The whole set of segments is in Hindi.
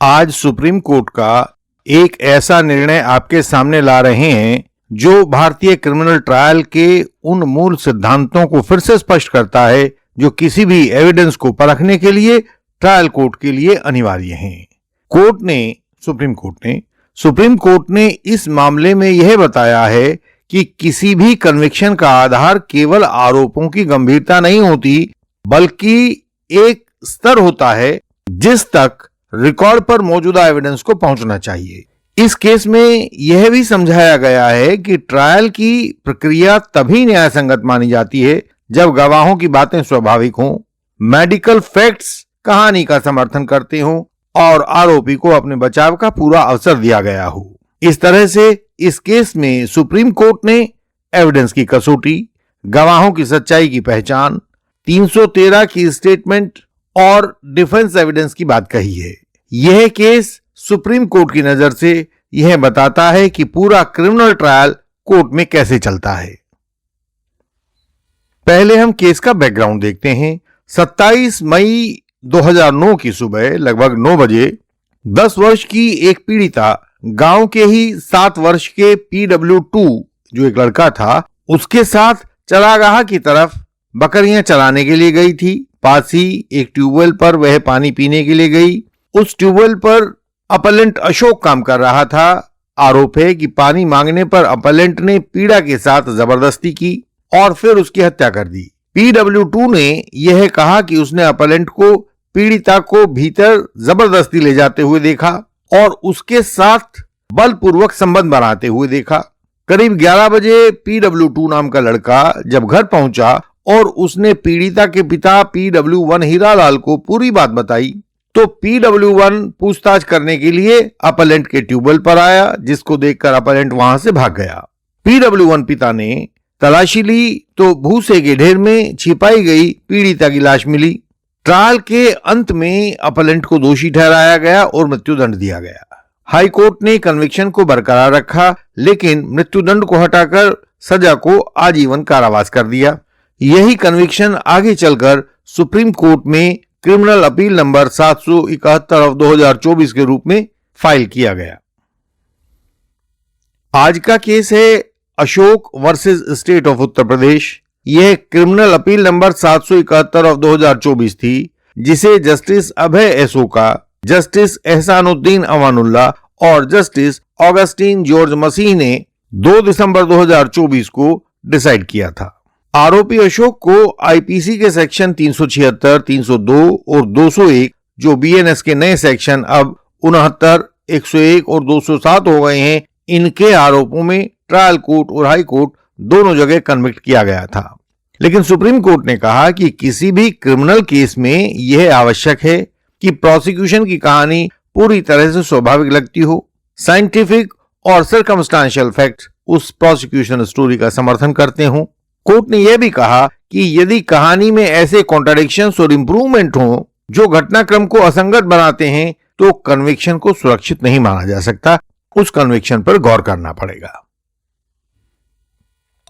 आज सुप्रीम कोर्ट का एक ऐसा निर्णय आपके सामने ला रहे हैं जो भारतीय क्रिमिनल ट्रायल के उन मूल सिद्धांतों को फिर से स्पष्ट करता है जो किसी भी एविडेंस को परखने के लिए ट्रायल कोर्ट के लिए अनिवार्य हैं। सुप्रीम कोर्ट ने इस मामले में यह बताया है कि किसी भी कन्विक्शन का आधार केवल आरोपों की गंभीरता नहीं होती, बल्कि एक स्तर होता है जिस तक रिकॉर्ड पर मौजूदा एविडेंस को पहुंचना चाहिए। इस केस में यह भी समझाया गया है कि ट्रायल की प्रक्रिया तभी न्याय संगत मानी जाती है जब गवाहों की बातें स्वाभाविक हों, मेडिकल फैक्ट्स कहानी का समर्थन करते हों और आरोपी को अपने बचाव का पूरा अवसर दिया गया हो। इस तरह से इस केस में सुप्रीम कोर्ट ने एविडेंस की कसौटी, गवाहों की सच्चाई की पहचान, 313 की स्टेटमेंट और डिफेंस एविडेंस की बात कही है। यह केस सुप्रीम कोर्ट की नजर से यह बताता है कि पूरा क्रिमिनल ट्रायल कोर्ट में कैसे चलता है। पहले हम केस का बैकग्राउंड देखते हैं। 27 मई 2009 की सुबह लगभग 9 बजे 10 वर्ष की एक पीड़िता गांव के ही 7 वर्ष के PW2 जो एक लड़का था उसके साथ चरागाह की तरफ बकरियां चराने के लिए गई थी। पास ही एक ट्यूबवेल पर वह पानी पीने के लिए गई। उस ट्यूबवेल पर अपलेंट अशोक काम कर रहा था। आरोप है कि पानी मांगने पर अपलेंट ने पीड़ा के साथ जबरदस्ती की और फिर उसकी हत्या कर दी। PW2 ने यह कहा कि उसने अपलेंट को पीड़िता को भीतर जबरदस्ती ले जाते हुए देखा और उसके साथ बलपूर्वक संबंध बनाते हुए देखा। करीब 11 बजे PW2 नाम का लड़का जब घर पहुंचा और उसने पीड़िता के पिता PW1 हीरालाल को पूरी बात बताई तो PW1 पूछताछ करने के लिए अपलेंट के ट्यूबवेल पर आया, जिसको देखकर अपलेंट वहां से भाग गया। PW1 पिता ने तलाशी ली तो भूसे के ढेर में छिपाई गई पीड़िता की लाश मिली। ट्रायल के अंत में अपलेंट को दोषी ठहराया गया और मृत्युदंड दिया गया। हाई कोर्ट ने कन्विक्शन को बरकरार रखा, लेकिन मृत्युदंड को हटाकर सजा को आजीवन कारावास कर दिया। यही कन्विक्शन आगे चलकर सुप्रीम कोर्ट में क्रिमिनल अपील नंबर 771/2024 के रूप में फाइल किया गया। आज का केस है Ashok versus state of Uttar Pradesh. यह क्रिमिनल अपील नंबर 771/2024 थी, जिसे जस्टिस अभय एसोका, जस्टिस एहसानुद्दीन अवानुल्लाह और जस्टिस ऑगस्टीन जॉर्ज मसीह ने 2 दिसंबर 2024 को डिसाइड किया था। आरोपी अशोक को आईपीसी के सेक्शन 376, 302 और 201 जो बीएनएस के नए सेक्शन अब 69, 101 और 207 हो गए हैं, इनके आरोपों में ट्रायल कोर्ट और हाई कोर्ट दोनों जगह कन्विक्ट किया गया था। लेकिन सुप्रीम कोर्ट ने कहा कि किसी भी क्रिमिनल केस में यह आवश्यक है कि प्रोसिक्यूशन की कहानी पूरी तरह से स्वाभाविक लगती हो। साइंटिफिक और सर्कमस्टेंशियल फैक्ट उस प्रोसिक्यूशन स्टोरी का समर्थन करते हों। कोर्ट ने यह भी कहा कि यदि कहानी में ऐसे कॉन्ट्राडिक्शंस और इंप्रूवमेंट हों जो घटनाक्रम को असंगत बनाते हैं तो कन्विक्शन को सुरक्षित नहीं माना जा सकता, उस कन्विक्शन पर गौर करना पड़ेगा।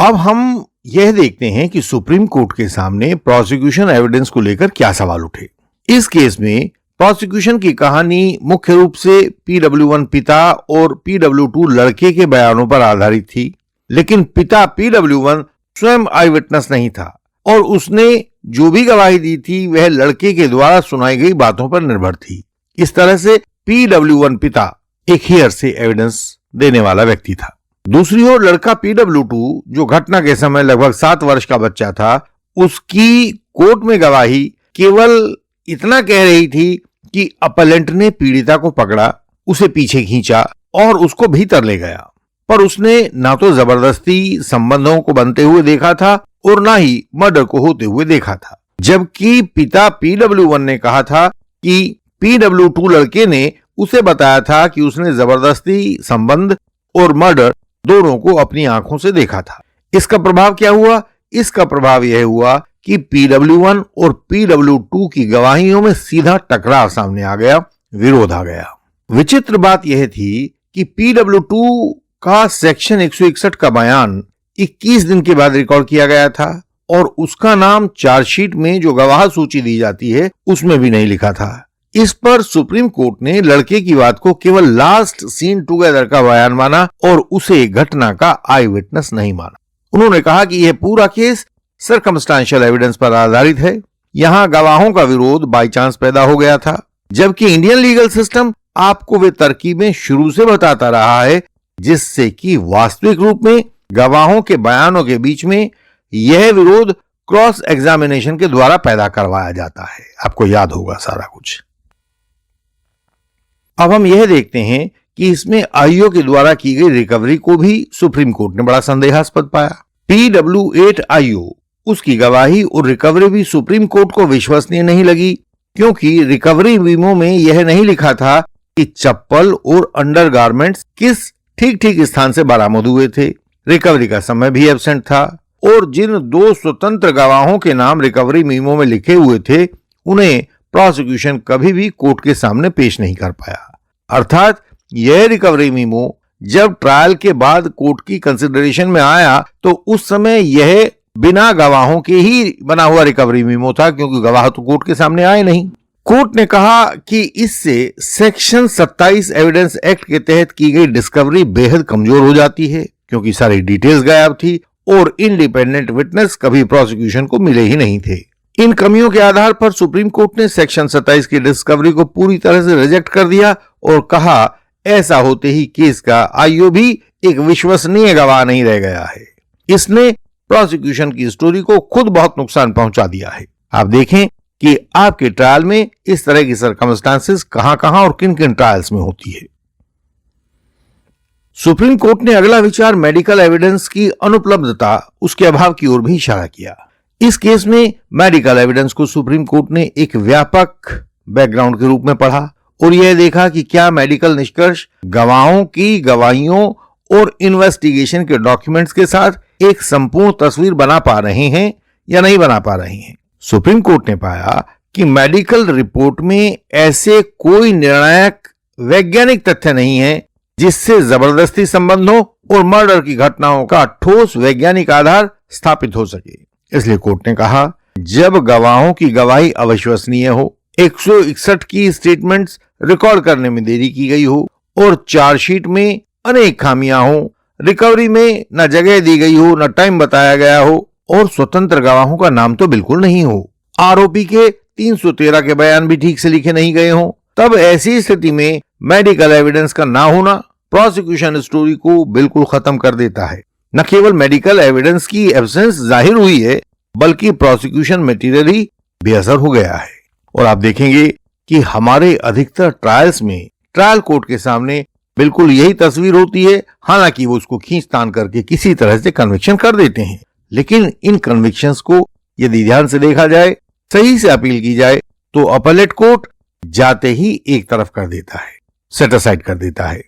अब हम यह देखते हैं कि सुप्रीम कोर्ट के सामने प्रोसिक्यूशन एविडेंस को लेकर क्या सवाल उठे। इस केस में प्रोसिक्यूशन की कहानी मुख्य रूप से PW1 पिता और PW2 लड़के के बयानों पर आधारित थी, लेकिन पिता PW1 स्वयं आई विटनेस नहीं था और उसने जो भी गवाही दी थी वह लड़के के द्वारा सुनाई गई बातों पर निर्भर थी। इस तरह से PW1 पिता एक हियर से एविडेंस देने वाला व्यक्ति था। दूसरी ओर लड़का PW2 जो घटना के समय लगभग 7 वर्ष का बच्चा था, उसकी कोर्ट में गवाही केवल इतना कह रही थी कि अपलेंट ने पीड़िता को पकड़ा, उसे पीछे खींचा और उसको भीतर ले गया, पर उसने ना तो जबरदस्ती संबंधों को बनते हुए देखा था और ना ही मर्डर को होते हुए देखा था। जबकि पिता PW1 ने कहा था कि PW2 लड़के ने उसे बताया था कि उसने जबरदस्ती संबंध और मर्डर दोनों को अपनी आंखों से देखा था। इसका प्रभाव क्या हुआ? इसका प्रभाव यह हुआ कि PW1 और PW2 की गवाहियों में सीधा टकराव सामने आ गया, विरोध आ गया। विचित्र बात यह थी कि PW2 का सेक्शन 161 का बयान 21 दिन के बाद रिकॉर्ड किया गया था और उसका नाम चार्जशीट में जो गवाह सूची दी जाती है उसमें भी नहीं लिखा था। इस पर सुप्रीम कोर्ट ने लड़के की बात को केवल लास्ट सीन टुगेदर का बयान माना और उसे घटना का आई विटनेस नहीं माना। उन्होंने कहा कि यह पूरा केस सर्कमस्टांशियल एविडेंस पर आधारित है, यहां गवाहों का विरोध बाई चांस पैदा हो गया था, जबकि इंडियन लीगल सिस्टम आपको वे तरकीबें शुरू से बताता रहा है जिससे कि वास्तविक रूप में गवाहों के बयानों के बीच में यह विरोध क्रॉस एग्जामिनेशन के द्वारा पैदा करवाया जाता है। आपको याद होगा सारा कुछ। अब हम यह देखते हैं कि इसमें आईओ के द्वारा की गई रिकवरी को भी सुप्रीम कोर्ट ने बड़ा संदेहास्पद पाया। PW8 आईओ, उसकी गवाही और रिकवरी भी सुप्रीम कोर्ट को विश्वसनीय नहीं लगी, क्योंकि रिकवरी वीमो में यह नहीं लिखा था कि चप्पल और अंडरगारमेंट्स किस ठीक ठीक स्थान से बरामद हुए थे। रिकवरी का समय भी एब्सेंट था और जिन दो स्वतंत्र गवाहों के नाम रिकवरी मीमो में लिखे हुए थे उन्हें प्रोसिक्यूशन कभी भी कोर्ट के सामने पेश नहीं कर पाया। अर्थात यह रिकवरी मीमो जब ट्रायल के बाद कोर्ट की कंसिडरेशन में आया तो उस समय यह बिना गवाहों के ही बना हुआ रिकवरी मीमो था, क्योंकि गवाह तो कोर्ट के सामने आए नहीं। कोर्ट ने कहा कि इससे सेक्शन 27 एविडेंस एक्ट के तहत की गई डिस्कवरी बेहद कमजोर हो जाती है, क्योंकि सारी डिटेल्स गायब थी और इंडिपेंडेंट विटनेस कभी प्रोसिक्यूशन को मिले ही नहीं थे। इन कमियों के आधार पर सुप्रीम कोर्ट ने सेक्शन 27 की डिस्कवरी को पूरी तरह से रिजेक्ट कर दिया और कहा ऐसा होते ही केस का आईओ भी एक विश्वसनीय गवाह नहीं रह गया है। इसने प्रोसिक्यूशन की स्टोरी को खुद बहुत नुकसान पहुंचा दिया है। आप देखें कि आपके ट्रायल में इस तरह की सर्कमस्टांसेस कहां-कहां और किन-किन ट्रायल्स में होती है। सुप्रीम कोर्ट ने अगला विचार मेडिकल एविडेंस की अनुपलब्धता, उसके अभाव की ओर भी इशारा किया। इस केस में मेडिकल एविडेंस को सुप्रीम कोर्ट ने एक व्यापक बैकग्राउंड के रूप में पढ़ा और यह देखा कि क्या मेडिकल निष्कर्ष गवाहों की गवाहियों और इन्वेस्टिगेशन के डॉक्यूमेंट्स के साथ एक संपूर्ण तस्वीर बना पा रहे हैं या नहीं बना पा रहे हैं। सुप्रीम कोर्ट ने पाया कि मेडिकल रिपोर्ट में ऐसे कोई निर्णायक वैज्ञानिक तथ्य नहीं है जिससे जबरदस्ती संबंध हो और मर्डर की घटनाओं का ठोस वैज्ञानिक आधार स्थापित हो सके। इसलिए कोर्ट ने कहा जब गवाहों की गवाही अविश्वसनीय हो, 161 की स्टेटमेंट्स रिकॉर्ड करने में देरी की गई हो और चार्जशीट में अनेक खामियां हो, रिकवरी में न जगह दी गई हो, न टाइम बताया गया हो और स्वतंत्र गवाहों का नाम तो बिल्कुल नहीं हो, आरोपी के 313 के बयान भी ठीक से लिखे नहीं गए हों, तब ऐसी स्थिति में मेडिकल एविडेंस का ना होना प्रोसिक्यूशन स्टोरी को बिल्कुल खत्म कर देता है। न केवल मेडिकल एविडेंस की एब्सेंस जाहिर हुई है, बल्कि प्रोसिक्यूशन मटेरियल ही बेअसर हो गया है। और आप देखेंगे कि हमारे अधिकतर ट्रायल्स में ट्रायल कोर्ट के सामने बिल्कुल यही तस्वीर होती है, हालांकि वो उसको खींचतान करके किसी तरह से कन्विक्शन कर देते हैं, लेकिन इन कन्विक्शंस को यदि ध्यान से देखा जाए, सही से अपील की जाए, तो अपीलेट कोर्ट जाते ही एक तरफ कर देता है, सेट असाइड कर देता है।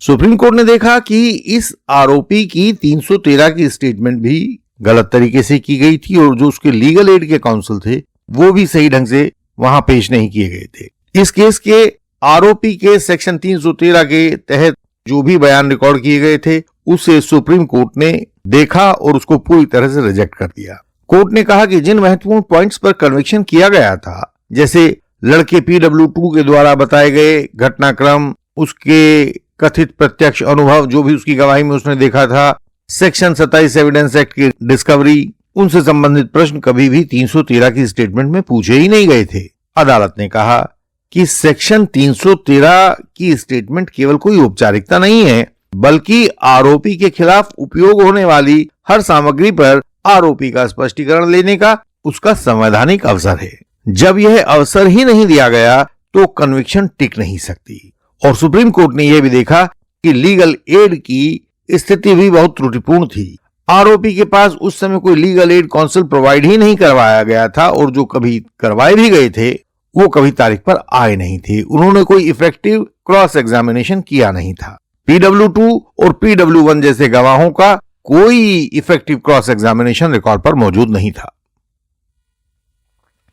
सुप्रीम कोर्ट ने देखा कि इस आरोपी की 313 की स्टेटमेंट भी गलत तरीके से की गई थी और जो उसके लीगल एड के काउंसिल थे वो भी सही ढंग से वहां पेश नहीं किए गए थे। इस केस के आरोपी के सेक्शन 313 के तहत जो भी बयान रिकॉर्ड किए गए थे उसे सुप्रीम कोर्ट ने देखा और उसको पूरी तरह से रिजेक्ट कर दिया। कोर्ट ने कहा कि जिन महत्वपूर्ण पॉइंट्स पर कन्विक्शन किया गया था, जैसे लड़के PW2 के द्वारा बताए गए घटनाक्रम, उसके कथित प्रत्यक्ष अनुभव जो भी उसकी गवाही में उसने देखा था, सेक्शन 27 एविडेंस एक्ट की डिस्कवरी, उनसे संबंधित प्रश्न कभी भी 313 की स्टेटमेंट में पूछे ही नहीं गए थे। अदालत ने कहा कि सेक्शन 313 की स्टेटमेंट केवल कोई औपचारिकता नहीं है, बल्कि आरोपी के खिलाफ उपयोग होने वाली हर सामग्री पर आरोपी का स्पष्टीकरण लेने का उसका संवैधानिक अवसर है। जब यह अवसर ही नहीं दिया गया तो कन्विक्शन टिक नहीं सकती। और सुप्रीम कोर्ट ने यह भी देखा कि लीगल एड की स्थिति भी बहुत त्रुटिपूर्ण थी। आरोपी के पास उस समय कोई लीगल एड काउंसिल प्रोवाइड ही नहीं करवाया गया था और जो कभी करवाए भी गए थे वो कभी तारीख पर आए नहीं थे। उन्होंने कोई इफेक्टिव क्रॉस एग्जामिनेशन किया नहीं था। PW2 और PW1 जैसे गवाहों का कोई इफेक्टिव क्रॉस एग्जामिनेशन रिकॉर्ड पर मौजूद नहीं था।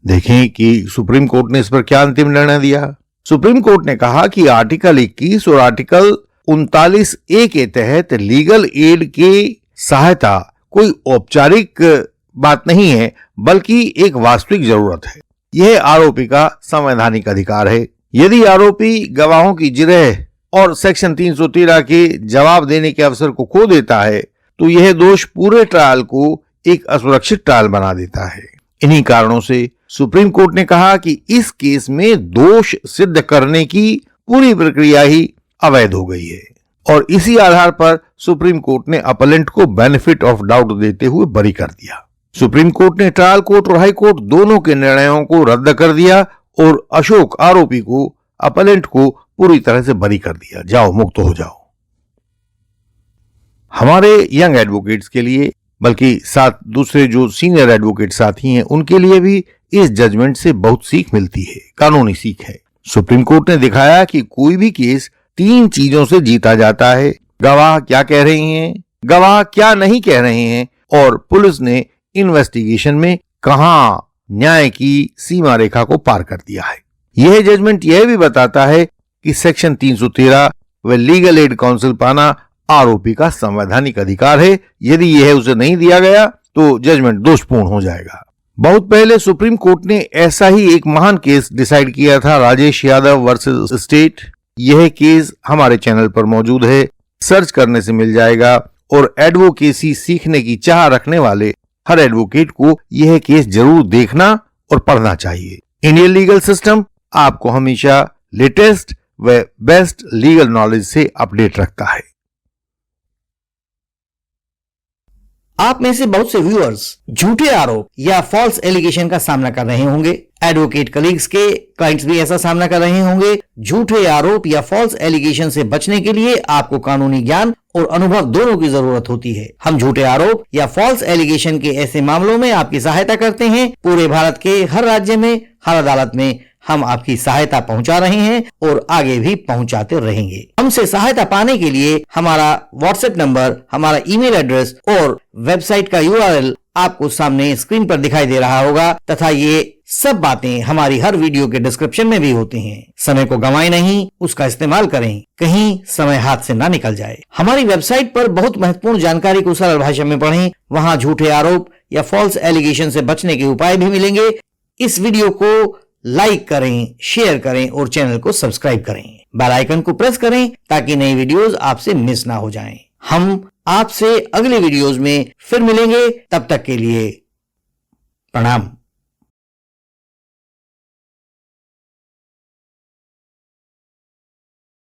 देखें कि सुप्रीम कोर्ट ने इस पर क्या अंतिम निर्णय दिया। सुप्रीम कोर्ट ने कहा कि आर्टिकल 21 और आर्टिकल 39A के तहत लीगल एड की सहायता कोई औपचारिक बात नहीं है, बल्कि एक वास्तविक जरूरत है। यह आरोपी का संवैधानिक अधिकार है। यदि आरोपी गवाहों की जिरह और सेक्शन 313 के जवाब देने के अवसर को खो देता है तो यह दोष पूरे ट्रायल को एक असुरक्षित ट्रायल बना देता है। इन्हीं कारणों से सुप्रीम कोर्ट ने कहा कि इस केस में दोष सिद्ध करने की पूरी प्रक्रिया ही अवैध हो गई है और इसी आधार पर सुप्रीम कोर्ट ने अपलेंट को बेनिफिट ऑफ डाउट देते हुए बरी कर दिया। सुप्रीम कोर्ट ने ट्रायल कोर्ट और हाई कोर्ट दोनों के निर्णयों को रद्द कर दिया और अशोक आरोपी को अपलेंट को पूरी तरह से बरी कर दिया। जाओ, मुक्त हो जाओ। हमारे यंग एडवोकेट्स के लिए, बल्कि साथ दूसरे जो सीनियर एडवोकेट साथी हैं उनके लिए भी इस जजमेंट से बहुत सीख मिलती है, कानूनी सीख है। सुप्रीम कोर्ट ने दिखाया कि कोई भी केस 3 चीजों से जीता जाता है: गवाह क्या कह रहे हैं, गवाह क्या नहीं कह रहे हैं और पुलिस ने इन्वेस्टिगेशन में कहां न्याय की सीमा रेखा को पार कर दिया है। यह जजमेंट यह भी बताता है कि सेक्शन 313 व लीगल एड काउंसिल पाना आरोपी का संवैधानिक अधिकार है। यदि यह उसे नहीं दिया गया तो जजमेंट दोषपूर्ण हो जाएगा। बहुत पहले सुप्रीम कोर्ट ने ऐसा ही एक महान केस डिसाइड किया था, राजेश यादव वर्सेस स्टेट। यह केस हमारे चैनल पर मौजूद है, सर्च करने से मिल जाएगा और एडवोकेसी सीखने की चाह रखने वाले हर एडवोकेट को यह केस जरूर देखना और पढ़ना चाहिए। इंडियन लीगल सिस्टम आपको हमेशा लेटेस्ट व बेस्ट लीगल नॉलेज से अपडेट रखता है। आप में से बहुत से व्यूअर्स झूठे आरोप या फॉल्स एलिगेशन का सामना कर रहे होंगे। एडवोकेट कलीग्स के क्लाइंट्स भी ऐसा सामना कर रहे होंगे। झूठे आरोप या फॉल्स एलिगेशन से बचने के लिए आपको कानूनी ज्ञान और अनुभव दोनों की जरूरत होती है। हम झूठे आरोप या फॉल्स एलिगेशन के ऐसे मामलों में आपकी सहायता करते हैं। पूरे भारत के हर राज्य में, हर अदालत में हम आपकी सहायता पहुंचा रहे हैं और आगे भी पहुंचाते रहेंगे। हमसे सहायता पाने के लिए हमारा व्हाट्सएप नंबर, हमारा ईमेल एड्रेस और वेबसाइट का URL आपको सामने स्क्रीन पर दिखाई दे रहा होगा तथा ये सब बातें हमारी हर वीडियो के डिस्क्रिप्शन में भी होती हैं। समय को गंवाएं नहीं, उसका इस्तेमाल करें, कहीं समय हाथ से ना निकल जाए। हमारी वेबसाइट पर बहुत महत्वपूर्ण जानकारी को सरल भाषा में पढ़ें। वहां झूठे आरोप या फॉल्स एलिगेशन से बचने के उपाय भी मिलेंगे। इस वीडियो को लाइक करें, शेयर करें और चैनल को सब्सक्राइब करें। बेल आइकन को प्रेस करें ताकि नई वीडियोस आपसे मिस ना हो जाएं। हम आपसे अगले वीडियोस में फिर मिलेंगे। तब तक के लिए प्रणाम।